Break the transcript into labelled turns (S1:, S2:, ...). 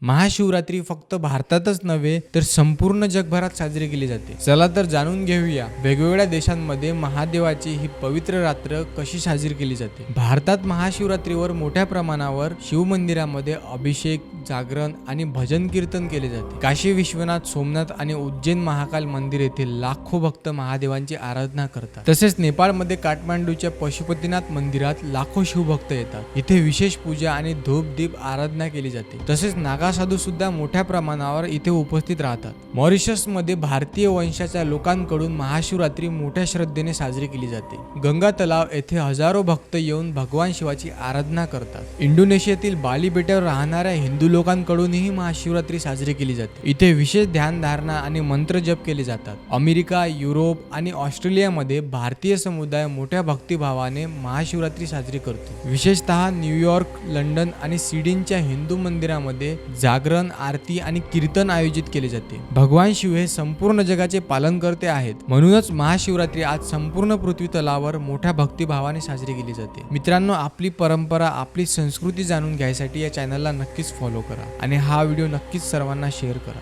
S1: महाशिवरात्री फक्त भारतातच नव्हे तर संपूर्ण जगभरात साजरी केली जाते. चला तर जाणून घेऊया वेगवेगळ्या देशांमध्ये महादेवाची ही पवित्र रात्र कशी साजरी केली जाते. भारतात महाशिवरात्रीवर मोठ्या प्रमाणावर शिव मंदिरामध्ये अभिषेक, जागरण आणि भजन कीर्तन केले जाते. काशी विश्वनाथ, सोमनाथ आणि उज्जैन महाकाल मंदिर येथे लाखो भक्त महादेवांची आराधना करतात. तसेच नेपाळमध्ये काठमांडूच्या पशुपतीनाथ मंदिरात लाखो शिवभक्त येतात. इथे विशेष पूजा आणि धूप दीप आराधना केली जाते. तसेच नागा साधू सुद्धा मोठ्या प्रमाणावर इथे उपस्थित राहतात. मॉरिशस मध्ये भारतीय वंशाच्या लोकांकडून महाशिवरात्री मोठ्या श्रद्धेने साजरी केली जाते. गंगा तलाव येथे हजारो भक्त येऊन भगवान शिवाची आराधना करतात. इंडोनेशियातील बाली बेटावर राहणाऱ्या हिंदू लोकांकडूनही महाशिवरात्री साजरी केली जाते. इथे विशेष ध्यानधारणा आणि मंत्र जप केले जातात. अमेरिका, युरोप आणि ऑस्ट्रेलियामध्ये भारतीय समुदाय मोठ्या भक्तिभावाने महाशिवरात्री साजरी करतो. विशेषतः न्यूयॉर्क, लंडन आणि सिडनीच्या हिंदू मंदिरामध्ये जागरण, आरती आणि कीर्तन आयोजित केले जाते. भगवान शिव हे संपूर्ण जगाचे पालनकर्ते आहेत. म्हणूनच महाशिवरात्री आज संपूर्ण पृथ्वी तलावर मोठ्या भक्तिभावाने साजरी केली जाते. मित्रांनो, आपली परंपरा, आपली संस्कृती जाणून घ्यायसाठी या चॅनलला नक्कीच फॉलो करा आणि हा व्हिडिओ नक्कीच सर्वांना शेअर करा.